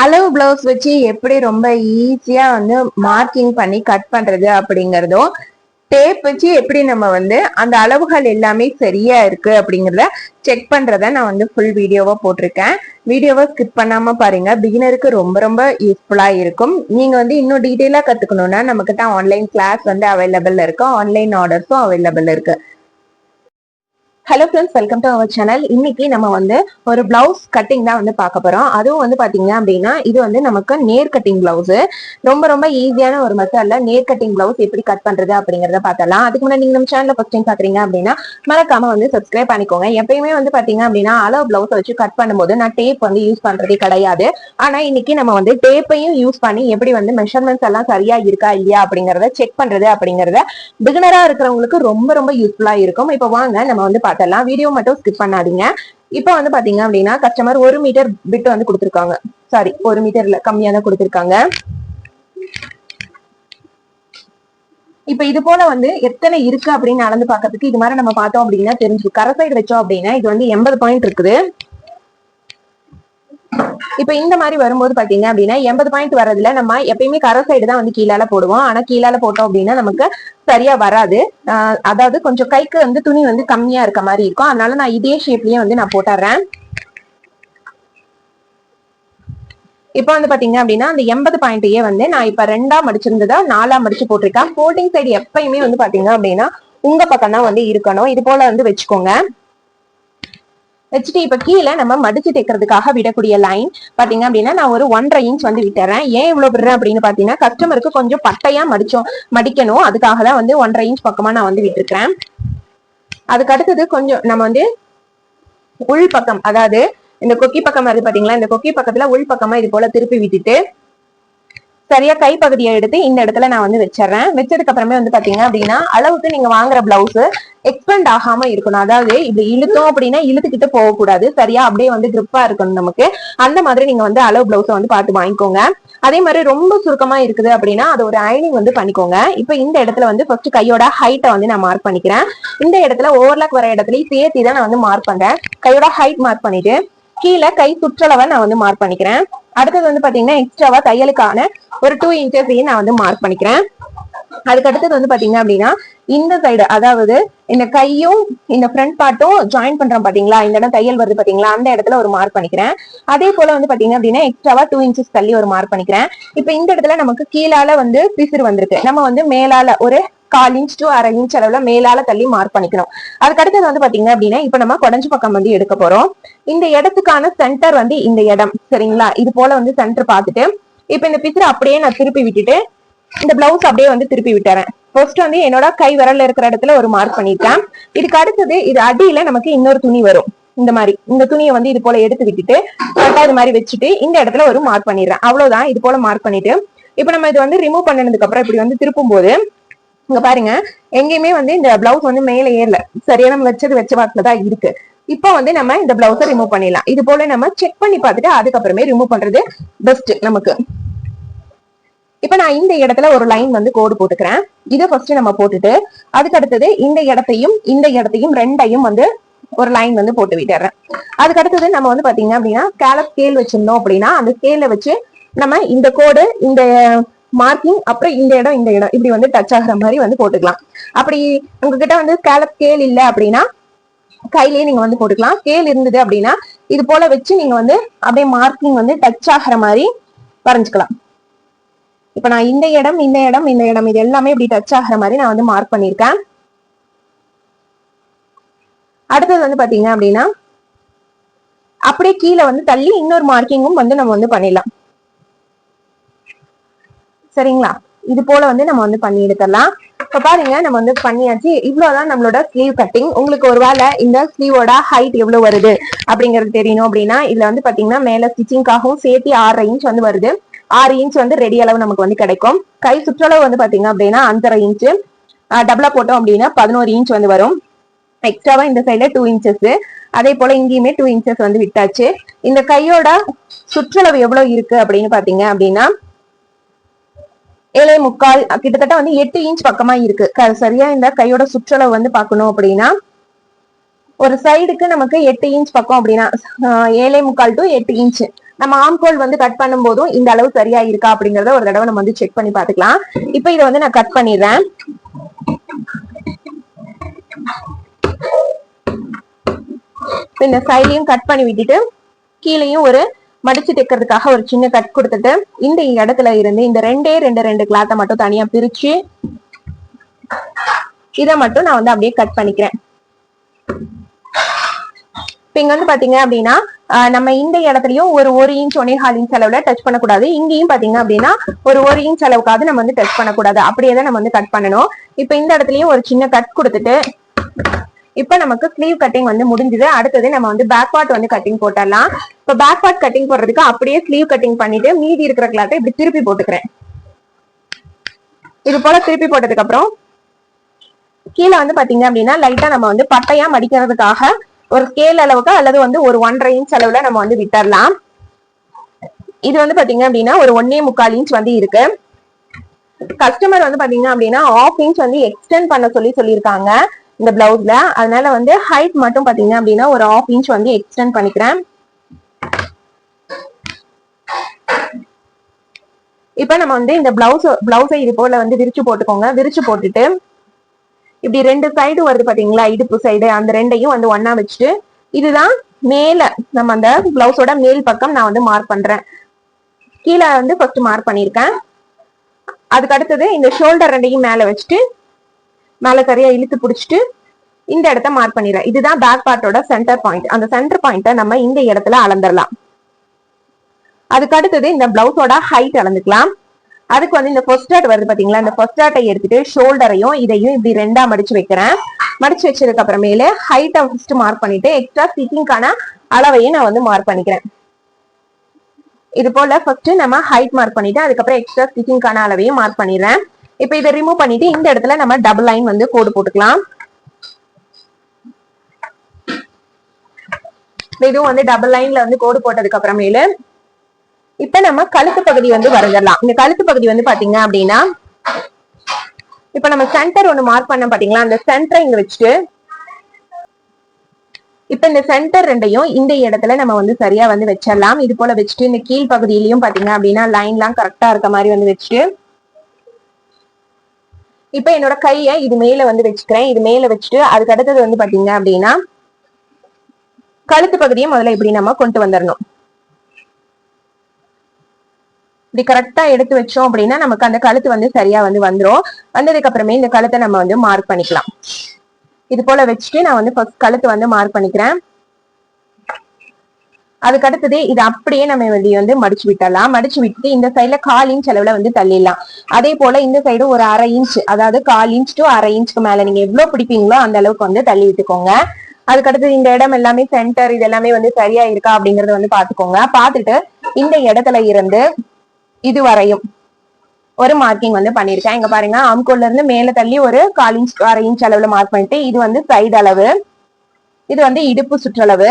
அளவு பிளவுஸ் வச்சு எப்படி ரொம்ப ஈஸியா வந்து மார்க்கிங் பண்ணி கட் பண்றது அப்படிங்கறதும், டேப் வச்சு எப்படி நம்ம வந்து அந்த அளவுகள் எல்லாமே சரியா இருக்கு அப்படிங்கறத செக் பண்றத நான் வந்து ஃபுல் வீடியோவா போட்டிருக்கேன். வீடியோவை ஸ்கிப் பண்ணாம பாருங்க. பிகினருக்கு ரொம்ப ரொம்ப யூஸ்ஃபுல்லா இருக்கும். நீங்க வந்து இன்னும் டீட்டெயிலா கத்துக்கணும்னா நமக்கிட்ட ஆன்லைன் கிளாஸ் வந்து அவைலபிள் இருக்கு, ஆன்லைன் ஆர்டர்ஸும் அவைலபிள் இருக்கு. Hello friends, welcome to our channel. இன்னைக்கு நம்ம வந்து ஒரு பிளவுஸ் கட்டிங் தான் வந்து பார்க்க போறோம். அதுவும் வந்து பாத்தீங்க அப்படின்னா இது வந்து நமக்கு நேர் கட்டிங் பிளவுஸ். ரொம்ப ரொம்ப ஈஸியான ஒரு மெத்தட்ல நேர் கட்டிங் பிளவுஸ் எப்படி கட் பண்றது அப்படிங்கறத பார்த்தலாம். அதுக்கு முன்னாடி நீங்க நம்ம சேனல் ஃபர்ஸ்ட் டைம் பாக்குறீங்க அப்படின்னா மறக்காம வந்து சப்ஸ்கிரைப் பண்ணிக்கோங்க. எப்பயுமே வந்து பாத்தீங்க அப்படின்னா அளவு பிளவுஸ் வச்சு கட் பண்ணும்போது நான் டேப் வந்து யூஸ் பண்றதே கிடையாது. ஆனா இன்னைக்கு நம்ம வந்து டேப்பையும் யூஸ் பண்ணி எப்படி வந்து மெஷர்மெண்ட்ஸ் எல்லாம் சரியா இருக்கா இல்லையா அப்படிங்கறத செக் பண்றது அப்படிங்கறத பிகினரா இருக்கிறவங்களுக்கு ரொம்ப ரொம்ப யூஸ்ஃபுல்லா இருக்கும். இப்போ வாங்க நம்ம வந்து பார்த்தலாம். வீடியோ மட்டும் ஸ்கிப் பண்ணாதீங்க. இப்போ வந்து பாத்தீங்க அப்படின்னா கஸ்டமர் 1 மீட்டர் பிட் வந்து கொடுத்துருக்காங்க. சாரி, 1 மீட்டர் இல்ல, கம்மியா தான் கொடுத்துருக்காங்க. இப்ப இது போல வந்து எத்தனை இருக்கு அப்படின்னு அளந்து பாக்கிறதுக்கு இது மாதிரி நம்ம பார்த்தோம் அப்படின்னா தெரிஞ்சுக்கும். கரை சைடு வச்சோம் அப்படின்னா இது வந்து 80 பாயிண்ட் இருக்குது. இப்ப இந்த மாதிரி வரும்போது பாத்தீங்க அப்படின்னா 80 பாயிண்ட் வர்றதுல நம்ம எப்பயுமே கரை சைடு தான் வந்து கீழால போடுவோம். ஆனா கீழால போட்டோம் அப்படின்னா நமக்கு சரியா வராது. அதாவது கொஞ்சம் கைக்கு வந்து துணி வந்து கம்மியா இருக்க மாதிரி இருக்கும். அதனால நான் இதே ஷேப்லயே வந்து நான் போட்டுறேன். இப்ப வந்து பாத்தீங்க அப்படின்னா அந்த 80 பாயிண்டையே வந்து நான் இப்ப 2ஆ மடிச்சிருந்ததா 4ஆ மடிச்சு போட்டிருக்கேன். ஃபோல்டிங் சைடு எப்பயுமே வந்து பாத்தீங்க அப்படின்னா உங்க பக்கம் தான் வந்து இருக்கணும். இது போல வந்து வச்சுக்கோங்க. வச்சுட்டு இப்ப கீழே நம்ம மடிச்சு தைக்கிறதுக்காக விடக்கூடிய லைன் பாத்தீங்க அப்படின்னா நான் ஒரு 1.5 இன்ச் வந்து விட்டுறேன். ஏன் இவ்வளவு விடுறேன் அப்படின்னு பாத்தீங்கன்னா கஸ்டமருக்கு கொஞ்சம் பட்டையா மடிக்கணும். அதுக்காக தான் வந்து 1.5 இன்ச் பக்கமா நான் வந்து விட்டுருக்கேன். அதுக்கு அடுத்தது கொஞ்சம் நம்ம வந்து உள் பக்கம், அதாவது இந்த கொக்கி பக்கம் வருது பாத்தீங்களா, இந்த கொக்கி பக்கத்துல உள் பக்கமா இது போல திருப்பி விட்டுட்டு சரியா கை பகுதியை எடுத்து இந்த இடத்துல நான் வந்து வச்சிடறேன். வச்சதுக்கு அப்புறமே வந்து பாத்தீங்க அப்படின்னா அளவுக்கு நீங்க வாங்குற பிளவுஸ் எக்ஸ்பெண்ட் ஆகாம இருக்கணும். அதாவது இப்படி இழுத்தோம் அப்படின்னா இழுத்துக்கிட்டு போகக்கூடாது. சரியா அப்படியே வந்து கிரிப்பா இருக்கணும் நமக்கு. அந்த மாதிரி நீங்க வந்து அளவு பிளவுஸை வந்து பார்த்து வாங்கிக்கோங்க. அதே மாதிரி ரொம்ப சுருக்கமா இருக்குது அப்படின்னா அது ஒரு அயனிங் வந்து பண்ணிக்கோங்க. இப்ப இந்த இடத்துல வந்து ஃபர்ஸ்ட் கையோட ஹைட்டை வந்து நான் மார்க் பண்ணிக்கிறேன். இந்த இடத்துல ஓவர்லாக் வர இடத்துலயும் சேர்த்து தான் நான் வந்து மார்க் பண்றேன். கையோட ஹைட் மார்க் பண்ணிட்டு கீழே கை சுற்றளவை நான் வந்து மார்க் பண்ணிக்கிறேன். அடுத்தது வந்து பாத்தீங்கன்னா எக்ஸ்ட்ராவா தையலுக்கான ஒரு 2 இன்ச்சஸ் நான் வந்து மார்க் பண்ணிக்கிறேன். அதுக்கு அடுத்தது வந்து பாத்தீங்க அப்படின்னா இந்த சைடு, அதாவது இந்த கையும் இந்த ஃப்ரண்ட் பார்ட்டும் ஜாயின் பண்றோம் பாத்தீங்களா, இந்த இடம் தையல் வருது பாத்தீங்களா, அந்த இடத்துல ஒரு மார்க் பண்ணிக்கிறேன். அதே போல வந்து பாத்தீங்க அப்படின்னா எக்ஸ்ட்ராவா 2 இன்ச்சஸ் தள்ளி ஒரு மார்க் பண்ணிக்கிறேன். இப்ப இந்த இடத்துல நமக்கு கீழால வந்து பிசிறு வந்திருக்கு. நம்ம வந்து மேலால ஒரு 1/4 இன்ச் to 1/2 இன்ச் அளவுல மேலால தள்ளி மார்க் பண்ணிக்கணும். அதுக்கு அடுத்தது வந்து பாத்தீங்க அப்படின்னா இப்ப நம்ம குடஞ்சு பக்கம் வந்து எடுக்க போறோம். இந்த இடத்துக்கான சென்டர் வந்து இந்த இடம், சரிங்களா. இது போல வந்து சென்டர் பார்த்துட்டு இப்ப இந்த பிசிறு அப்படியே நான் திருப்பி விட்டுட்டு இந்த பிளவுஸ் அப்படியே வந்து திருப்பி விட்டுறேன். ஃபர்ஸ்ட் வந்து என்னோட கை விரல்ல இருக்கிற இடத்துல ஒரு மார்க் பண்ணிட்டேன். இதுக்கு அடுத்தது இது அடியில நமக்கு இன்னொரு துணி வரும். இந்த மாதிரி இந்த துணியை வந்து இது போல எடுத்து விட்டுட்டு இது மாதிரி வச்சுட்டு இந்த இடத்துல ஒரு மார்க் பண்ணிடுறேன். அவ்வளவுதான். இது போல மார்க் பண்ணிட்டு இப்ப நம்ம இது வந்து ரிமூவ் பண்ணதுக்கு அப்புறம் இப்படி வந்து திருப்பும் போது இங்க பாருங்க, எங்கேயுமே வந்து இந்த பிளவுஸ் வந்து மேல ஏறல. சரியா நம்ம வச்ச வாக்குலதான் இருக்கு. இப்ப வந்து நம்ம இந்த பிளவுஸை ரிமூவ் பண்ணிடலாம். இது போல நம்ம செக் பண்ணி பார்த்துட்டு அதுக்கப்புறமே ரிமூவ் பண்றது பெஸ்ட் நமக்கு. இப்ப நான் இந்த இடத்துல ஒரு லைன் வந்து கோடு போட்டுக்கிறேன். இதை ஃபர்ஸ்ட் நம்ம போட்டுட்டு அதுக்கு அடுத்தது இந்த இடத்தையும் ரெண்டையும் வந்து ஒரு லைன் வந்து போட்டு விட்டுறேன். அதுக்கு அடுத்தது நம்ம வந்து பாத்தீங்க அப்படின்னா ஸ்கேலப் ஸ்கேல் வச்சிருந்தோம் அப்படின்னா அந்த ஸ்கேல்ல வச்சு நம்ம இந்த கோடு, இந்த மார்க்கிங், அப்புறம் இந்த இடம் இப்படி வந்து டச் ஆகுற மாதிரி வந்து போட்டுக்கலாம். அப்படி உங்ககிட்ட வந்து ஸ்கேலப் ஸ்கேல் இல்ல அப்படின்னா கையிலேயே நீங்க வந்து போட்டுக்கலாம். ஸ்கேல் இருந்தது அப்படின்னா இது போல வச்சு நீங்க வந்து அப்படியே மார்க்கிங் வந்து டச் ஆகிற மாதிரி வரைஞ்சுக்கலாம். இப்ப நான் இந்த இடம் இது எல்லாமே இப்படி டச் ஆகிற மாதிரி நான் வந்து மார்க் பண்ணிருக்கேன். அடுத்தது வந்து பாத்தீங்க அப்படின்னா அப்படியே கீழே வந்து தள்ளி இன்னொரு மார்க்கிங்கும் வந்து நம்ம வந்து பண்ணிடலாம். சரிங்களா. இது போல வந்து நம்ம வந்து பண்ணி எடுத்துடலாம். இப்ப பாருங்க, நம்ம வந்து பண்ணியாச்சு. இவ்வளவுதான் நம்மளோட ஸ்லீவ் கட்டிங். உங்களுக்கு ஒரு வேளை இந்த ஸ்லீவோட ஹைட் எவ்வளவு வருது அப்படிங்கிறது தெரியணும் அப்படின்னா இதுல வந்து பாத்தீங்கன்னா மேல ஸ்டிச்சிங்காகவும் சேர்த்து 6.5 இன்ச் வந்து வருது. 6 இன்ச் வந்து ரெடி அளவு நமக்கு வந்து கிடைக்கும். கை சுற்றளவு வந்து பாத்தீங்க அப்படின்னா 5.5 இன்ச், டபுளா போட்டோம் அப்படின்னா 11 இன்ச் வந்து வரும். எக்ஸ்ட்ராவா இந்த சைட்ல 2 இன்ச்சஸ், அதே போல இங்கேயுமே 2 இன்ச்சஸ் வந்து விட்டாச்சு. இந்த கையோட சுற்றளவு எவ்வளவு இருக்கு அப்படின்னு பாத்தீங்க அப்படின்னா 7.25, கிட்டத்தட்ட வந்து 8 இன்ச் பக்கமா இருக்கு. சரியா இந்த கையோட சுற்றளவு வந்து பாக்கணும் அப்படின்னா ஒரு சைடுக்கு நமக்கு 8 இன்ச் பக்கம் அப்படின்னா 7.25 to 8 இன்ச் நம்ம ஆம்கோல் வந்து கட் பண்ணும் போதும் இந்த அளவு சரியா இருக்கா அப்படிங்கறத ஒரு தடவை நம்ம வந்து செக் பண்ணி பாத்துக்கலாம். இப்ப இதை வந்து நான் கட் பண்ணிடுறேன். இந்த சைடையும் கட் பண்ணி விட்டுட்டு கீழேயும் ஒரு மடிச்சு தைக்கிறதுக்காக ஒரு சின்ன கட் கொடுத்துட்டு இந்த இடத்துல இருந்து இந்த ரெண்டு கிளாத்தை மட்டும் தனியா பிரிச்சு இதை மட்டும் நான் வந்து அப்படியே கட் பண்ணிக்கிறேன். இப்ப இங்க வந்து பாத்தீங்க அப்படின்னா நம்ம இந்த இடத்துலயும் ஒரு இன்ச் 1.25 இன்ச் அளவுல டச் பண்ணக்கூடாது. இங்கேயும் பாத்தீங்க அப்படின்னா ஒரு இன்ச் அளவுக்காவது நம்ம வந்து டச் பண்ணக்கூடாது. அப்படியே தான் நம்ம வந்து கட் பண்ணணும். இப்ப இந்த இடத்துலயும் ஒரு சின்ன கட் கொடுத்துட்டு இப்ப நமக்கு ஸ்லீவ் கட்டிங் வந்து முடிஞ்சது. அடுத்தது நம்ம வந்து பேக் பார்ட் வந்து கட்டிங் போட்டுடலாம். இப்ப பேக் பார்ட் கட்டிங் போடுறதுக்கு அப்படியே ஸ்லீவ் கட்டிங் பண்ணிட்டு மீதி இருக்கிற கிளாத்தை இப்படி திருப்பி போட்டுக்கிறேன். இது போல திருப்பி போட்டதுக்கு அப்புறம் கீழே வந்து பாத்தீங்க அப்படின்னா லைட்டா நம்ம வந்து பட்டையா மடிக்கிறதுக்காக ஒரு ஸ்கேல் அளவுக்கு அல்லது வந்து ஒரு 1.5 இன்ச் அளவுல நம்ம வந்து விட்டுறலாம். இது வந்து பாத்தீங்க அப்படின்னா ஒரு 1.25 இன்ச் வந்து இருக்கு. கஸ்டமர் வந்து பாத்தீங்க அப்படின்னா 1/2 இன்ச் வந்து எக்ஸ்டெண்ட் பண்ண சொல்லியிருக்காங்க இந்த பிளவுஸ்ல. அதனால வந்து ஹைட் மட்டும் பாத்தீங்க அப்படின்னா ஒரு 1/2 இன்ச் வந்து எக்ஸ்டெண்ட் பண்ணிக்கிறேன். இப்ப நம்ம வந்து இந்த பிளவுஸை இது போல வந்து விரிச்சு போட்டுக்கோங்க. விரிச்சு போட்டுட்டு இப்படி 2 சைடு வருது பாத்தீங்களா, இடுப்பு சைடு, அந்த ரெண்டையும் வந்து ஒன்னா வச்சுட்டு இதுதான் மேல நம்ம அந்த பிளவுஸோட மேல் பக்கம் நான் வந்து மார்க் பண்றேன். கீழே வந்து ஃபர்ஸ்ட் மார்க் பண்ணிருக்கேன். அதுக்கு அடுத்தது இந்த ஷோல்டர் ரெண்டையும் மேல வச்சுட்டு மேல சரியா இழுத்து பிடிச்சிட்டு இந்த இடத்த மார்க் பண்ணிடுறேன். இதுதான் பேக் பார்ட்டோட சென்டர் பாயிண்ட். அந்த சென்டர் பாயிண்ட்டை நம்ம இந்த இடத்துல அளந்துடலாம். அதுக்கு அடுத்தது இந்த பிளவுஸோட ஹைட் அளந்துக்கலாம். அதுக்கு வந்து இந்த ஃபர்ஸ்ட் டாட் வருது பாத்தீங்களா, இந்த ஃபர்ஸ்ட் டாட்டை எடுத்துட்டு ஷோல்டரையும் இதையும் இப்படி 2ஆ மடிச்சு வைக்கிறேன். மடிச்சு வச்சதுக்கு அப்புறமேல ஹைட்டை ஃபர்ஸ்ட் மார்க் பண்ணிட்டு எக்ஸ்ட்ரா ஸ்டிச்சிங்கான அளவையும் நான் வந்து மார்க் பண்ணிக்கிறேன். இது போல ஃபர்ஸ்ட் நம்ம ஹைட் மார்க் பண்ணிட்டு அதுக்கப்புறம் எக்ஸ்ட்ரா ஸ்டிச்சிங்கான அளவையும் மார்க் பண்ணிடுறேன். இப்ப இதை ரிமூவ் பண்ணிட்டு இந்த இடத்துல நம்ம டபுள் லைன் வந்து கோடு போட்டுக்கலாம். இதுவும் வந்து டபுள் லைன்ல வந்து கோடு போட்டதுக்கு அப்புறமேல இப்ப நம்ம கழுத்து பகுதி வந்து வரைஞ்சிடலாம். இந்த கழுத்து பகுதி வந்து பாத்தீங்க அப்படின்னா இப்ப நம்ம சென்டர் ஒண்ணு மார்க் பண்ண பாத்தீங்களா, அந்த சென்டரை இங்க வச்சுட்டு இப்ப இந்த சென்டர் ரெண்டையும் இந்த இடத்துல நம்ம வந்து சரியா வந்து வச்சிடலாம். இது போல வச்சுட்டு இந்த கீழ் பகுதியிலயும் பாத்தீங்க அப்படின்னா லைன் எல்லாம் கரெக்டா இருக்க மாதிரி வந்து வச்சுட்டு இப்ப என்னோட கையை இது மேல வந்து வச்சுக்கிறேன். இது மேல வச்சுட்டு அதுக்கு அடுத்தது வந்து பாத்தீங்க அப்படின்னா கழுத்து பகுதியை முதல்ல இப்படி நம்ம கொண்டு வந்துடணும். இப்படி கரெக்டா எடுத்து வச்சோம் அப்படின்னா நமக்கு அந்த கழுத்து வந்து சரியா வந்து வந்துடும். வந்ததுக்கு அப்புறமே இந்த கழுத்தை நம்ம வந்து மார்க் பண்ணிக்கலாம். இது போல வச்சுட்டு நான் வந்து ஃபர்ஸ்ட் கழுத்து வந்து மார்க் பண்ணிக்கிறேன். அதுக்கு அடுத்தது இது அப்படியே நம்ம வெளியே வந்து மடிச்சு விட்டலாம். மடிச்சு விட்டுட்டு இந்த சைட்ல 1/4 இன்ச் அளவுல வந்து தள்ளிடலாம். அதே போல இந்த சைடு ஒரு 1/2 இன்ச், அதாவது 1/4 இன்ச் டு 1/2 இன்ச்சுக்கு மேல நீங்க எவ்வளவு பிடிப்பீங்களோ அந்த அளவுக்கு வந்து தள்ளி விட்டுக்கோங்க. அதுக்கு அடுத்தது இந்த இடம் எல்லாமே சென்டர் இது எல்லாமே வந்து சரியா இருக்கா அப்படிங்கறத வந்து பாத்துக்கோங்க. பாத்துட்டு இந்த இடத்துல இருந்து இது வரையும் ஒரு மார்க்கிங் வந்து பண்ணிருக்கேன். இங்க பாருங்க, ஆம்கோல்ல இருந்து மேல தள்ளி ஒரு 1/4 இன்ச் 1/2 இன்ச் அளவுல மார்க் பண்ணிட்டு இது வந்து சைடு அளவு, இது வந்து இடுப்பு சுற்றளவு.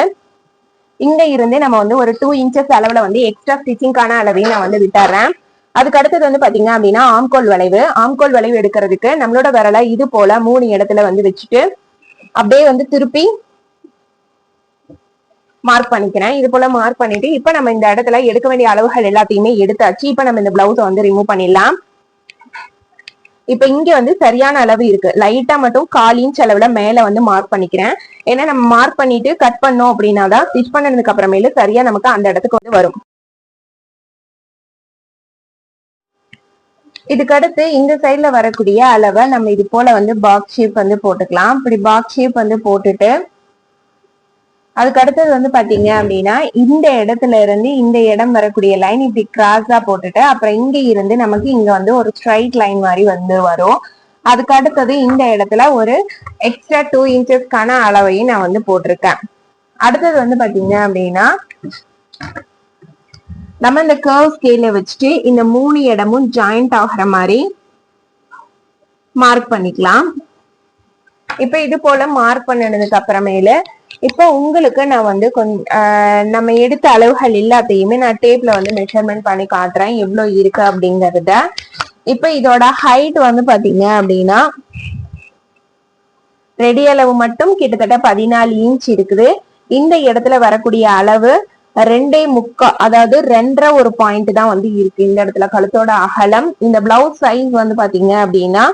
இங்க இருந்து நம்ம வந்து ஒரு 2 இன்ச்சஸ் அளவுல வந்து எக்ஸ்ட்ரா ஸ்டிச்சிங்கான அளவையும் நான் வந்து விட்டுறேன். அதுக்கு அடுத்தது வந்து பாத்தீங்க அப்படின்னா ஆம்கோல் வளைவு. ஆம்கோல் வளைவு எடுக்கிறதுக்கு நம்மளோட விரலை இது போல 3 இடத்துல வந்து வச்சுட்டு அப்படியே வந்து திருப்பி மார்க் பண்ணிக்கிறேன். இது போல மார்க் பண்ணிட்டு இப்ப நம்ம இந்த இடத்துல எடுக்க வேண்டிய அளவுகள் எல்லாத்தையுமே எடுத்தாச்சு. இப்ப நம்ம இந்த பிளவுஸை வந்து ரிமூவ் பண்ணிடலாம். இப்ப இங்க வந்து சரியான அளவு இருக்கு. லைட்டா மட்டும் 1/4 இன்ச் அளவுல மேல வந்து மார்க் பண்ணிக்கிறேன். ஏன்னா நம்ம மார்க் பண்ணிட்டு கட் பண்ணோம் அப்படின்னா தான் ஸ்டிச் பண்ணதுக்கு அப்புறமேல சரியா நமக்கு அந்த இடத்துக்கு வந்து வரும். இதுக்கு அடுத்து இந்த சைட்ல வரக்கூடிய அளவை நம்ம இது போல வந்து பாக்ஸ் ஷேப் வந்து போட்டுக்கலாம். இப்படி பாக்ஸ் ஷேப் வந்து போட்டுட்டு அதுக்கு அடுத்தது வந்து பாத்தீங்க அப்படின்னா இந்த இடத்துல இருந்து இந்த இடம் வரக்கூடிய லைன் இப்படி கிராஸா போட்டுட்டு அப்புறம் இங்க இருந்து நமக்கு இங்க வந்து ஒரு ஸ்ட்ரைட் லைன் மாதிரி வந்து வரும். அதுக்கு அடுத்தது இந்த இடத்துல ஒரு எக்ஸ்ட்ரா 2 இன்ச்சஸ்க்கான அளவையும் நான் வந்து போட்டிருக்கேன். அடுத்தது வந்து பாத்தீங்க அப்படின்னா நம்ம இந்த கர்வ் ஸ்கேல வச்சுட்டு இந்த 3 இடமும் ஜாயிண்ட் ஆகுற மாதிரி மார்க் பண்ணிக்கலாம். இப்ப இது போல மார்க் பண்ணதுக்கு அப்புறமேல இப்ப உங்களுக்கு நான் வந்து நம்ம எடுத்த அளவுகள் எல்லாத்தையுமே நான் டேப்ல வந்து மெஷர்மெண்ட் பண்ணி காட்டுறேன் எவ்வளவு இருக்கு அப்படிங்கறத. இப்ப இதோட ஹைட் வந்து பாத்தீங்க அப்படின்னா ரெடி அளவு மட்டும் கிட்டத்தட்ட 14 இன்ச் இருக்குது. இந்த இடத்துல வரக்கூடிய அளவு 2.25, அதாவது 2.5 ஒரு பாயிண்ட் தான் வந்து இருக்கு இந்த இடத்துல கழுத்தோட அகலம். இந்த பிளவுஸ் சைஸ் வந்து பாத்தீங்க அப்படின்னா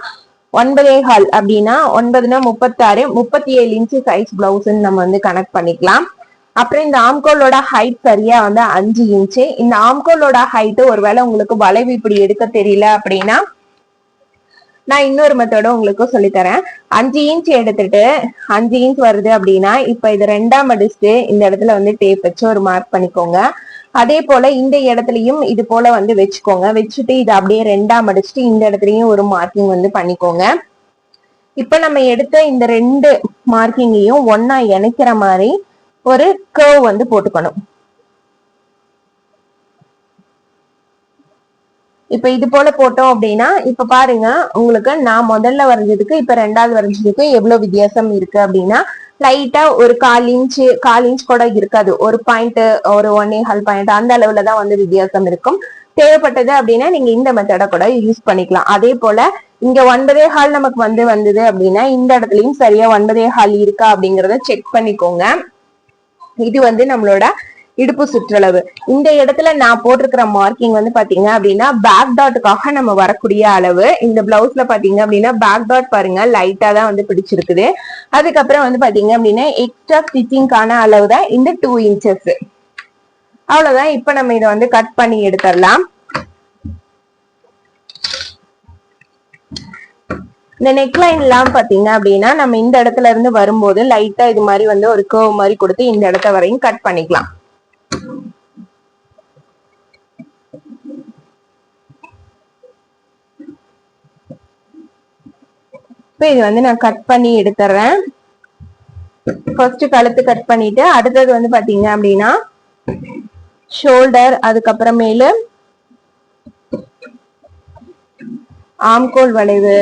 9.25 அப்படின்னா 9னா 36, 37 இன்ச்சு சைஸ் பிளவுஸ்ன்னு நம்ம வந்து கனெக்ட் பண்ணிக்கலாம். அப்புறம் இந்த ஆம்கோலோட ஹைட் சரியா வந்து 5 இன்ச்சு. இந்த ஆம்கோலோட ஹைட் ஒருவேளை உங்களுக்கு வளைவு இப்படி எடுக்க தெரியல அப்படின்னா நான் இன்னொரு மெத்தட உங்களுக்கு சொல்லித்தரேன். 5 இன்ச் எடுத்துட்டு 5 இன்ச் வருது அப்படின்னா இப்ப இது 2ஆ மடிச்சுட்டு இந்த இடத்துல வந்து டேப் வச்சு ஒரு மார்க் பண்ணிக்கோங்க. அதே போல இந்த இடத்துலயும் இது போல வந்து வச்சுக்கோங்க. வச்சுட்டு இதை அப்படியே 2ஆ மடிச்சுட்டு இந்த இடத்துலயும் ஒரு மார்க்கிங் வந்து பண்ணிக்கோங்க. இப்ப நம்ம எடுத்த இந்த 2 மார்க்கிங்கையும் ஒன்னா இணைக்கிற மாதிரி ஒரு கர்வ் வந்து போட்டுக்கணும். இப்ப இது போல போட்டோம் அப்படின்னா இப்ப பாருங்க உங்களுக்கு நான் முதல்ல வரைஞ்சதுக்கு இப்ப 2வது வரைஞ்சதுக்கு எவ்வளவு வித்தியாசம் இருக்கு அப்படின்னா லைட்டா ஒரு 1/4 இன்ச் கூட இருக்காது. ஒரு பாயிண்ட், ஒரு 1.25 பாயிண்ட் அந்த அளவுலதான் வந்து வித்தியாசம் இருக்கும். தேவைப்பட்டது அப்படின்னா நீங்க இந்த மெத்தட கூட யூஸ் பண்ணிக்கலாம். அதே போல இங்க 9.25 நமக்கு வந்தது அப்படின்னா இந்த இடத்துலயும் சரியா 9.25 இருக்கா அப்படிங்கறத செக் பண்ணிக்கோங்க. இது வந்து நம்மளோட இடுப்பு சுற்றளவு. இந்த இடத்துல நான் போட்டிருக்கிற மார்க்கிங் வந்து பாத்தீங்க அப்படின்னா பேக் டாட்டுக்காக நம்ம வரக்கூடிய அளவு. இந்த பிளவுஸ்ல பாத்தீங்க அப்படின்னா பேக் டாட் பாருங்க லைட்டா தான் வந்து பிடிச்சிருக்குது. அதுக்கப்புறம் வந்து பாத்தீங்க அப்படின்னா எக்ஸ்ட்ரா ஸ்டிச்சிங்கான அளவு தான் இந்த 2 இன்ச்சஸ். அவ்வளவுதான். இப்ப நம்ம இதை வந்து கட் பண்ணி எடுத்துடலாம். இந்த நெக்லைன் எல்லாம் பாத்தீங்க அப்படின்னா நம்ம இந்த இடத்துல இருந்து வரும்போது லைட்டா இது மாதிரி வந்து ஒரு கர்வ் மாதிரி கொடுத்து இந்த இடத்த வரையும் கட் பண்ணிக்கலாம். இப்ப இது வந்து நான் கட் பண்ணி எடுத்துறேன். ஃபர்ஸ்ட் கழுத்து கட் பண்ணிட்டு அடுத்தது வந்து பாத்தீங்க அப்படின்னா ஷோல்டர், அதுக்கப்புறமேலு ஆம்கோல் வளைவு,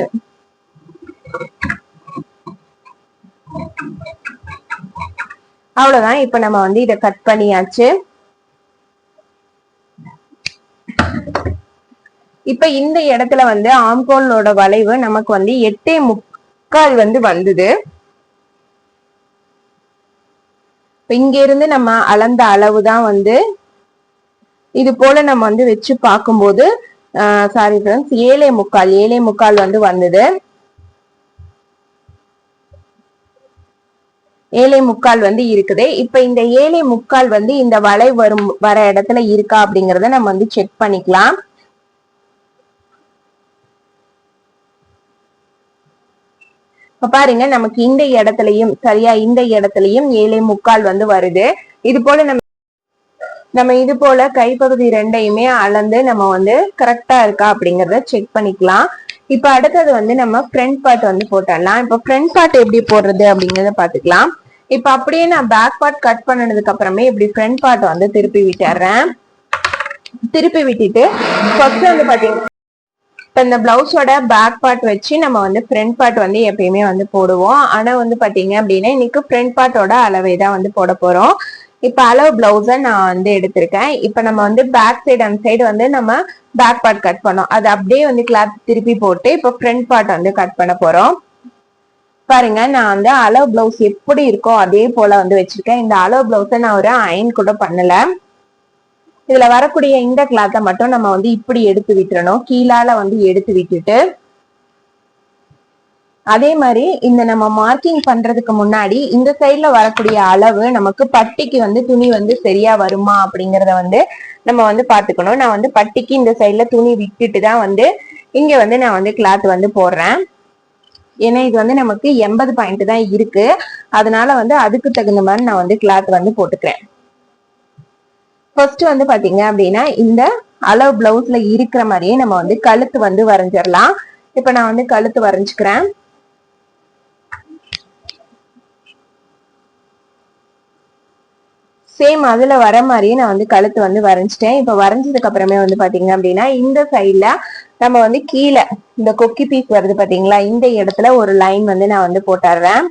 அவ்வளவுதான். இப்ப நம்ம வந்து இதை கட் பண்ணியாச்சு. இப்ப இந்த இடத்துல வந்து ஆம்கோலோட வளைவு நமக்கு வந்து 8.25 வந்து வந்தது. இங்க இருந்து நம்ம அளந்த அளவு தான் வந்து இது போல நம்ம வந்து வச்சு பார்க்கும்போது சாரி ஃப்ரெண்ட்ஸ் 7.25 வந்து வந்தது. 7.25 வந்து இருக்குது. இப்ப இந்த 7.25 வந்து இந்த வளைவு வர இடத்துல இருக்கா அப்படிங்கறத நம்ம வந்து செக் பண்ணிக்கலாம். பாருங்க நமக்கு இந்த இடத்துலயும் சரியா இந்த இடத்துலயும் 7.25 வந்து வருது. இது போல நம்ம இது போல கைப்பகுதி 2யுமே அளந்து நம்ம வந்து கரெக்டா இருக்கா அப்படிங்கறத செக் பண்ணிக்கலாம். இப்ப அடுத்தது வந்து நம்ம ஃப்ரண்ட் பார்ட் வந்து போட்டுடலாம். இப்ப ஃப்ரண்ட் பார்ட் எப்படி போடுறது அப்படிங்கறத பாத்துக்கலாம். இப்ப அப்படியே நான் பேக் பார்ட் கட் பண்ணதுக்கு அப்புறமே இப்படி ஃப்ரண்ட் பார்ட் வந்து திருப்பி விட்டுறேன். திருப்பி விட்டுட்டு ஃபர்ஸ்ட் வந்து பாத்தீங்கன்னா இப்ப இந்த பிளவுஸோட பேக் பார்ட் வச்சு நம்ம வந்து ஃப்ரண்ட் பார்ட் வந்து எப்பயுமே வந்து போடுவோம். ஆனா வந்து பாத்தீங்க அப்படின்னா இன்னைக்கு ஃப்ரண்ட் பார்ட்டோட அளவை தான் வந்து போட போறோம். இப்ப அளவு பிளவுஸ நான் வந்து எடுத்திருக்கேன். இப்ப நம்ம வந்து பேக் சைடு அந்த சைடு வந்து நம்ம பேக் பார்ட் கட் பண்ணோம். அது அப்படியே வந்து கிளாத் திருப்பி போட்டு இப்ப ஃப்ரண்ட் பார்ட் வந்து கட் பண்ண போறோம். பாருங்க நான் வந்து அளவு பிளவுஸ் எப்படி இருக்கோ அதே போல வந்து வச்சிருக்கேன். இந்த அளவு பிளவுஸ நான் ஒரு அயன் கூட பண்ணல. இதுல வரக்கூடிய இந்த கிளாத்தை மட்டும் நம்ம வந்து இப்படி எடுத்து விட்டுறணும். கீழால வந்து எடுத்து விட்டுட்டு அதே மாதிரி இந்த நம்ம மார்க்கிங் பண்றதுக்கு முன்னாடி இந்த சைட்ல வரக்கூடிய அளவு நமக்கு பட்டிக்கு வந்து துணி வந்து சரியா வருமா அப்படிங்கறத வந்து நம்ம வந்து பாத்துக்கணும். நான் வந்து பட்டிக்கு இந்த சைட்ல துணி விட்டுட்டு தான் வந்து இங்க வந்து நான் வந்து கிளாத் வந்து போடுறேன். ஏன்னா இது வந்து நமக்கு 80 பாயிண்ட் தான் இருக்கு. அதனால வந்து அதுக்கு தகுந்த மாதிரி நான் வந்து கிளாத் வந்து போட்டுக்கிறேன். ஃபர்ஸ்ட் வந்து பாத்தீங்க அப்படின்னா இந்த அளவு பிளவுஸ்ல இருக்கிற மாதிரியே நம்ம வந்து கழுத்து வந்து வரைஞ்சிடலாம். இப்ப நான் வந்து கழுத்து வரைஞ்சுக்கிறேன். சேம் அதுல வர மாதிரியே நான் வந்து கழுத்து வந்து வரைஞ்சிட்டேன். இப்ப வரைஞ்சதுக்கு அப்புறமே வந்து பாத்தீங்க அப்படின்னா இந்த சைட்ல நம்ம வந்து கீழே இந்த கொக்கி பீஸ் வருது பாத்தீங்களா, இந்த இடத்துல ஒரு லைன் வந்து நான் வந்து போட்டுறேன்.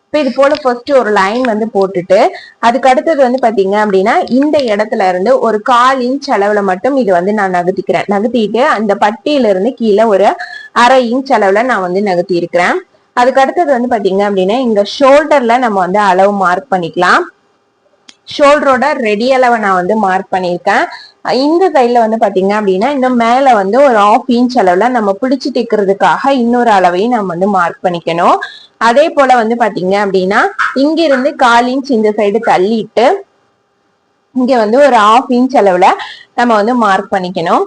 இப்ப இது போல ஃபர்ஸ்ட் ஒரு லைன் வந்து போட்டுட்டு அதுக்கு அடுத்தது வந்து பாத்தீங்க அப்படின்னா இந்த இடத்துல இருந்து ஒரு 1/4 இன்ச் அளவுல மட்டும் இது வந்து நான் நகர்த்திக்கிறேன். நகர்த்திட்டு அந்த பட்டியில இருந்து கீழே ஒரு 1/2 இன்ச் அளவுல நான் வந்து நகர்த்தி இருக்கிறேன். அதுக்கு அடுத்தது வந்து பாத்தீங்க அப்படின்னா இங்க ஷோல்டர்ல நம்ம வந்து அளவு மார்க் பண்ணிக்கலாம். ஷோல்டரோட ரெடி அளவை நான் வந்து மார்க் பண்ணியிருக்கேன். இந்த சைட்ல வந்து பாத்தீங்க அப்படின்னா இந்த மேல வந்து ஒரு 1/2 இன்ச் அளவுல நம்ம பிடிச்சு தைக்கிறதுக்காக இன்னொரு அளவையும் நம்ம வந்து மார்க் பண்ணிக்கணும். அதே போல வந்து பாத்தீங்க அப்படின்னா இங்க இருந்து 1/4 இன்ச் இந்த சைடு தள்ளிட்டு இங்க வந்து ஒரு 1/2 இன்ச் அளவுல நம்ம வந்து மார்க் பண்ணிக்கணும்.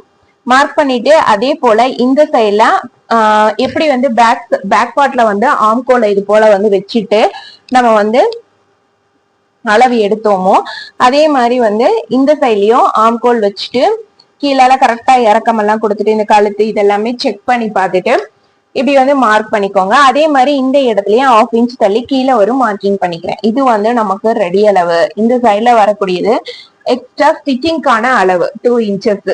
மார்க் பண்ணிட்டு அதே போல இந்த சைட்ல எப்படி வந்து பேக் பார்ட்ல வந்து ஆம்கோலை இது போல வந்து வச்சுட்டு நம்ம வந்து அளவு எடுத்தோமோ அதே மாதிரி வந்து இந்த சைட்லயும் ஆம்கோல் வச்சுட்டு கீழால கரெக்டா இறக்கமெல்லாம் கொடுத்துட்டு இந்த கழுத்து இதெல்லாமே செக் பண்ணி பார்த்துட்டு இப்படி வந்து மார்க் பண்ணிக்கோங்க. அதே மாதிரி இந்த இடத்துலயும் 1/2 இன்ச் தள்ளி கீழே ஒரு மார்க்கிங் பண்ணிக்கிறேன். இது வந்து நமக்கு ரெடி அளவு. இந்த சைட்ல வரக்கூடியது எக்ஸ்ட்ரா ஸ்டிச்சிங்கான அளவு 2 இன்ச்சஸ்.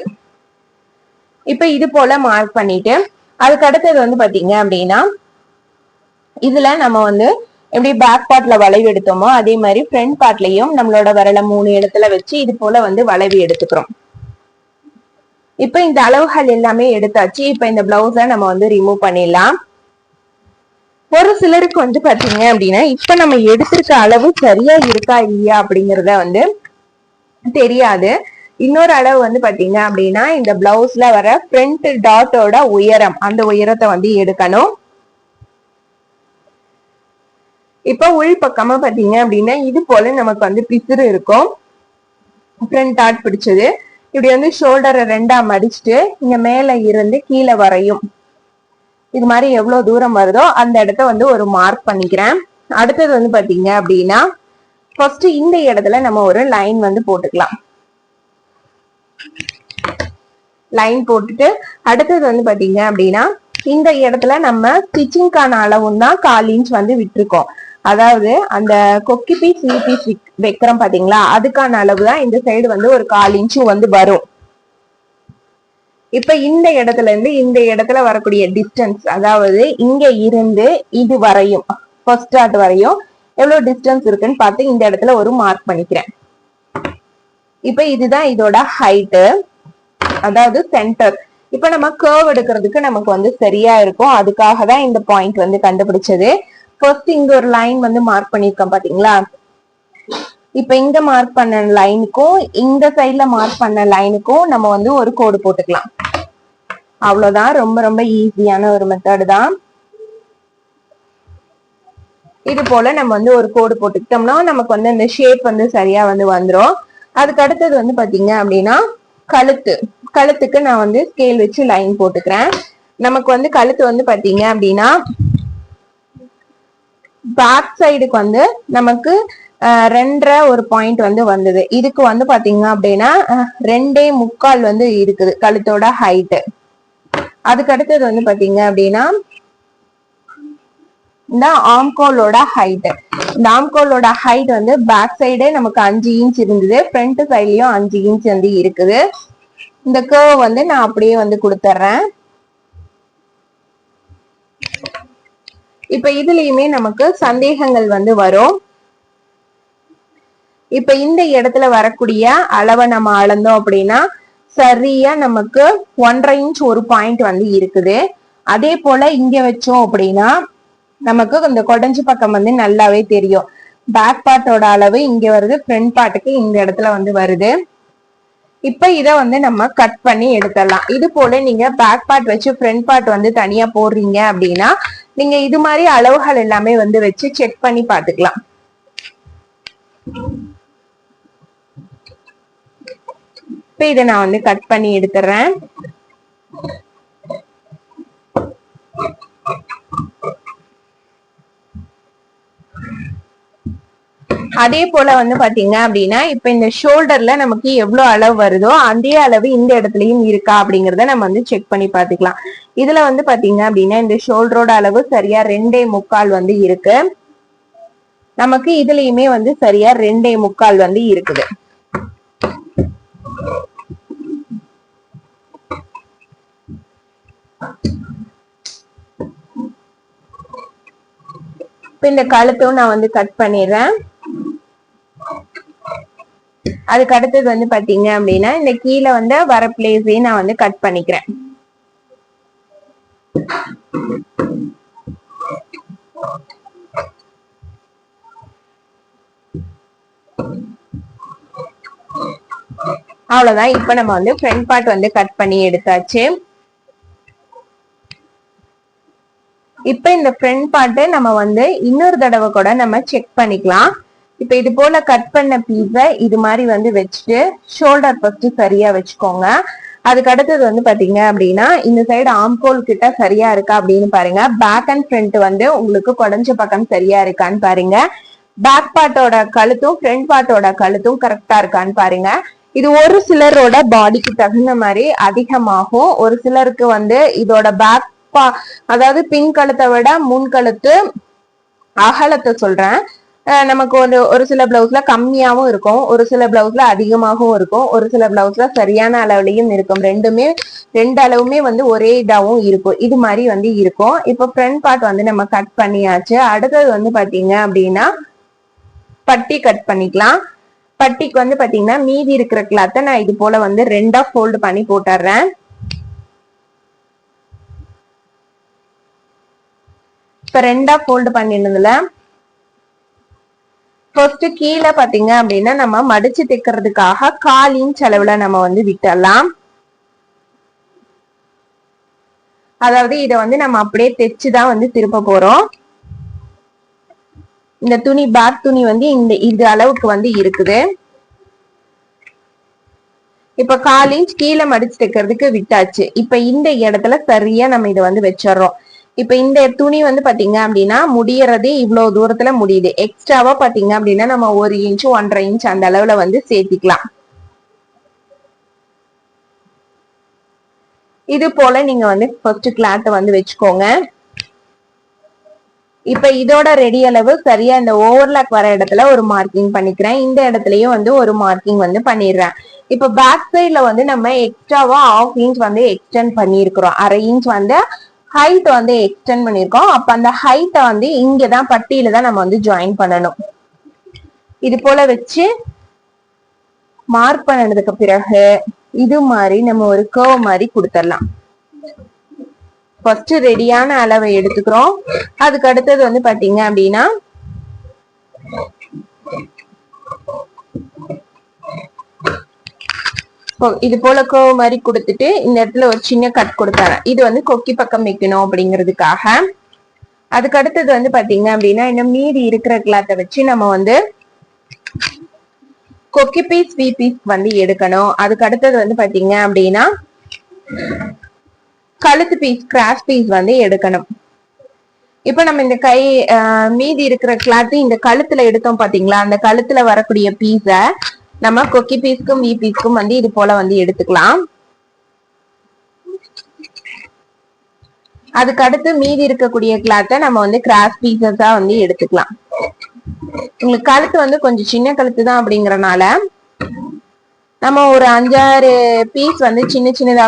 இப்ப இது போல மார்க் பண்ணிட்டு அதுக்கு அடுத்தது வந்து பாத்தீங்க அப்படின்னா இதுல நம்ம வந்து எப்படி பேக் பார்ட்ல வளைவு எடுத்தோமோ அதே மாதிரி ஃப்ரண்ட் பார்ட்லயும் நம்மளோட விரல 3 இடத்துல வச்சு இது போல வந்து வளைவு எடுத்துக்கிறோம். இப்ப இந்த அளவுகள் எல்லாமே எடுத்தாச்சு. இப்ப இந்த பிளவுஸ நம்ம வந்து ரிமூவ் பண்ணிடலாம். ஒரு சிலருக்கு வந்து பாத்தீங்க அப்படின்னா இப்ப நம்ம எடுத்திருக்க அளவு சரியா இருக்கா இல்லையா அப்படிங்கறத வந்து தெரியாது. இன்னொரு அளவு வந்து பாத்தீங்க அப்படின்னா இந்த பிளவுஸ்ல வர ஃப்ரண்ட் டாட்டோட உயரம் அந்த உயரத்தை வந்து எடுக்கணும். இப்ப உள் பக்கமா பாத்தீங்க அப்படின்னா இது போல நமக்கு வந்து பிசுறு இருக்கும். ஃப்ரண்ட் டாட் பிடிச்சது இப்படி வந்து ஷோல்டரை 2ஆ மடிச்சுட்டு இங்க மேல இருந்து கீழே வரையும் இது மாதிரி எவ்வளவு தூரம் வருதோ அந்த இடத்த வந்து ஒரு மார்க் பண்ணிக்கிறேன். அடுத்தது வந்து பாத்தீங்க அப்படின்னா ஃபர்ஸ்ட் இந்த இடத்துல நம்ம ஒரு லைன் வந்து போட்டுக்கலாம். லைன் போட்டுட்டு அடுத்தது வந்து பாத்தீங்க அப்படின்னா இந்த இடத்துல நம்ம ஸ்டிச்சிங்கான அளவும் தான் 1/4 இன்ச் வந்து விட்டுருக்கோம். அதாவது அந்த கொக்கி பீஸ் வைக்கிறோம் பாத்தீங்களா அதுக்கான அளவு தான் இந்த சைடு வந்து ஒரு 1/4 இன்ச்சு வந்து வரும். இப்ப இந்த இடத்துல இருந்து இந்த இடத்துல வரக்கூடிய டிஸ்டன்ஸ் அதாவது இங்க இருந்து இது வரையும் ஃபர்ஸ்ட் டாட் வரையும் எவ்வளவு டிஸ்டன்ஸ் இருக்குன்னு பார்த்து இந்த இடத்துல ஒரு மார்க் பண்ணிக்கிறேன். இப்ப இதுதான் இதோட ஹைட்டு அதாவது சென்டர். இப்ப நம்ம கர்வ் எடுக்கிறதுக்கு நமக்கு வந்து சரியா இருக்கும். அதுக்காக தான் இந்த பாயிண்ட் வந்து கண்டுபிடிச்சது. ஃபர்ஸ்ட் இங்க ஒரு லைன் வந்து மார்க் பண்ணிருக்கோம் பாத்தீங்களா. இப்ப இங்க மார்க் பண்ண லைனுக்கும் இந்த சைட்ல மார்க் பண்ண லைனுக்கும் நம்ம வந்து ஒரு கோடு போட்டுக்கலாம். அவ்வளவுதான். ரொம்ப ரொம்ப ஈஸியான ஒரு மெத்தட் தான். இது போல நம்ம வந்து ஒரு கோடு போட்டுக்கிட்டோம்னா நமக்கு வந்து இந்த ஷேப் வந்து சரியா வந்து வந்துடும். அதுக்கு அடுத்தது வந்து பாத்தீங்க அப்படின்னா கழுத்துக்கு நான் வந்து ஸ்கேல் வச்சு லைன் போட்டுக்கிறேன். நமக்கு வந்து கழுத்து வந்து பாத்தீங்க அப்படின்னா பேக் சைடுக்கு வந்து நமக்கு 2.5 ஒரு பாயிண்ட் வந்து வந்தது. இதுக்கு வந்து பாத்தீங்க அப்படின்னா 2.25 வந்து இருக்குது கழுத்தோட ஹைட்டு. அதுக்கு அடுத்தது வந்து பாத்தீங்க அப்படின்னா இந்த ஆம்கோலோட ஹைட். இந்த ஆம்கோலோட ஹைட் வந்து பேக் சைடே நமக்கு 5 இன்ச் இருந்தது, ஃப்ரண்ட் சைட்லயும் 5 இன்ச் வந்து இருக்குது. இந்த கர்வ் வந்து நான் அப்படியே வந்து கொடுத்துட்றேன். இப்ப இதுலயுமே நமக்கு சந்தேகங்கள் வந்து வரும். இப்ப இந்த இடத்துல வரக்கூடிய அளவை நம்ம அளந்தோம் அப்படின்னா சரியா நமக்கு 1.5 இன்ச் ஒரு பாயிண்ட் வந்து இருக்குது. அதே போல இங்க வச்சோம் அப்படின்னா நமக்கு இந்த கொடைஞ்சு பக்கம் வந்து நல்லாவே தெரியும். பேக் பார்ட்டோட அளவு இங்க வருது, ஃப்ரண்ட் பார்ட்டுக்கு இந்த இடத்துல வந்து வருது. இப்ப இத வந்து நம்ம கட் பண்ணி எடுத்துடலாம். இது போல நீங்க பேக் பார்ட் வச்சு ஃப்ரண்ட் பார்ட் வந்து தனியா போடுறீங்க அப்படின்னா நீங்க இது மாதிரி அளவுகள் எல்லாமே வந்து வச்சு செக் பண்ணி பாத்துக்கலாம். இப்ப இதை நான் வந்து கட் பண்ணி எடுத்துறேன். அதே போல வந்து பாத்தீங்க அப்படின்னா இப்ப இந்த ஷோல்டர்ல நமக்கு எவ்வளவு அளவு வருதோ அதே அளவு இந்த இடத்துலயும் இருக்கா அப்படிங்கறத நம்ம வந்து செக் பண்ணி பாத்துக்கலாம். இதுல வந்து பாத்தீங்க அப்படின்னா இந்த ஷோல்டரோட அளவு சரியா 2.25 வந்து இருக்கு. நமக்கு இதுலயுமே வந்து சரியா 2.25 வந்து இருக்குது. இப்ப இந்த கழுத்தும் நான் வந்து கட் பண்ணிடுறேன். அதுக்கு அடுத்தது வந்து பாத்தீங்க அப்படின்னா இந்த கீழே வந்து வர பிளேஸையும் நான் வந்து கட் பண்ணிக்கிறேன். அவ்வளவுதான். இப்ப நம்ம வந்து ஃப்ரண்ட் பார்ட் வந்து கட் பண்ணி எடுத்தாச்சு. இப்ப இந்த ஃப்ரண்ட் பார்ட் நம்ம வந்து இன்னொரு தடவை கூட நம்ம செக் பண்ணிக்கலாம். இப்ப இது போல கட் பண்ண பீஸ இது மாதிரி வந்து வச்சுட்டு ஷோல்டர் ஃபர்ஸ்ட் சரியா வச்சுக்கோங்க. அதுக்கு அடுத்தது வந்து பாத்தீங்க அப்படின்னா இந்த சைடு ஆம்கோல் கிட்ட சரியா இருக்கா அப்படின்னு பாருங்க. பேக் அண்ட் ஃப்ரண்ட் வந்து உங்களுக்கு குடஞ்ச பக்கம் சரியா இருக்கான்னு பாருங்க. பேக் பார்ட்டோட கழுத்தும் ஃப்ரண்ட் பார்ட்டோட கழுத்தும் கரெக்டா இருக்கான்னு பாருங்க. இது ஒரு சிலரோட பாடிக்கு தகுந்த மாதிரி அதிகமாகும். ஒரு சிலருக்கு வந்து இதோட பேக் அதாவது பின் கழுத்தை விட முன் கழுத்து அகலத்தை சொல்றேன். நமக்கு ஒரு சில பிளவுஸ்ல கம்மியாவும் இருக்கும், ஒரு சில பிளவுஸ்ல அதிகமாகவும் இருக்கும், ஒரு சில பிளவுஸ்ல சரியான அளவுலயும் இருக்கும். ரெண்டு அளவுமே வந்து ஒரே இதாவும் இருக்கும். இது மாதிரி வந்து இருக்கும். இப்ப ஃப்ரண்ட் பார்ட் வந்து நம்ம கட் பண்ணியாச்சு. அடுத்தது வந்து பாத்தீங்க அப்படின்னா பட்டி கட் பண்ணிக்கலாம். பட்டிக்கு வந்து பாத்தீங்கன்னா மீதி இருக்கிற கிளாத்தை நான் இது போல வந்து 2ஆ ஃபோல்டு பண்ணி போட்டுறேன். இப்ப 2ஆ ஃபோல்டு பண்ணினதுல ஃபர்ஸ்ட் கீழே பாத்தீங்க அப்படின்னா நம்ம மடிச்சு தைக்கிறதுக்காக 1/4 இன்ச் அளவுல நம்ம வந்து விட்டுடலாம். அதாவது இத வந்து நம்ம அப்படியே தைச்சுதான் வந்து திருப்ப போறோம். இந்த துணி பேக் துணி வந்து இந்த அளவுக்கு வந்து இருக்குது. இப்ப 1/4 இன்ச் கீழே மடிச்சு தைக்கிறதுக்கு விட்டாச்சு. இப்ப இந்த இடத்துல சரியா நம்ம இதை வந்து வச்சிடறோம். இப்ப இந்த துணி வந்து பாத்தீங்க அப்படின்னா முடியறதே இவ்வளவு தூரத்துல முடியுது. எக்ஸ்ட்ராவா பாத்தீங்க அப்படின்னா நம்ம 1 இன்ச் 1.5 இன்ச் அந்த அளவுல வந்து சேர்த்திக்கலாம். இது போல நீங்க வந்து ஃபர்ஸ்ட் கிளாத் வந்து வச்சுக்கோங்க. இப்ப இதோட ரெடி அளவு சரியா இந்த ஓவர்லாக் வர இடத்துல ஒரு மார்க்கிங் பண்ணிக்கிறேன். இந்த இடத்துலயும் வந்து ஒரு மார்க்கிங் வந்து பண்ணிடுறேன். இப்ப பேக் சைட்ல வந்து நம்ம எக்ஸ்ட்ராவா 1/2 இன்ச் வந்து எக்ஸ்டெண்ட் பண்ணிருக்கிறோம். 1/2 இன்ச் வந்து ஹைட் வந்து எக்ஸ்டெண்ட் பண்ணிருக்கோம். அப்ப அந்த ஹைட்டை வந்து இங்கதான் பட்டியில தான் நம்ம வந்து ஜாயின் பண்ணணும். இது போல வச்சு மார்க் பண்ணதுக்கு பிறகு இது மாதிரி நம்ம ஒரு கர்வ் மாதிரி கொடுத்துடலாம். ஃபர்ஸ்ட் ரெடியான அளவை எடுத்துக்கிறோம். அதுக்கு அடுத்தது வந்து பாத்தீங்க அப்படின்னா இது போல கர்வ் மாதிரி கொடுத்துட்டு இந்த இடத்துல ஒரு சின்ன கட் கொடுத்தாரேன். இது வந்து கொக்கி பக்கம் வைக்கணும் அப்படிங்கிறதுக்காக. அதுக்கு அடுத்தது வந்து பாத்தீங்க அப்படின்னா இன்னும் மீதி இருக்கிற கிளாத்தை வச்சு நம்ம வந்து கொக்கி பீஸ் வி பீஸ் வந்து எடுக்கணும். அதுக்கு அடுத்தது வந்து பாத்தீங்க அப்படின்னா கழுத்து பீஸ் கிராஸ் பீஸ் வந்து எடுக்கணும். இப்ப நம்ம இந்த மீதி இருக்கிற கிளாத் இந்த கழுத்துல எடுத்தோம் பாத்தீங்களா, அந்த கழுத்துல வரக்கூடிய பீஸ நம்ம கொக்கி பீஸ்க்கும் வி பீஸ்க்கும் வந்து இது போல வந்து எடுத்துக்கலாம். அதுக்கு அடுத்து மீதி இருக்கக்கூடிய கிளாத்தை நம்ம வந்து கிராஸ் பீசஸா வந்து எடுத்துக்கலாம். உங்களுக்கு கழுத்து வந்து கொஞ்சம் சின்ன கழுத்து தான் அப்படிங்கறனால நம்ம ஒரு 5-6 பீஸ் வந்து சின்ன சின்னதா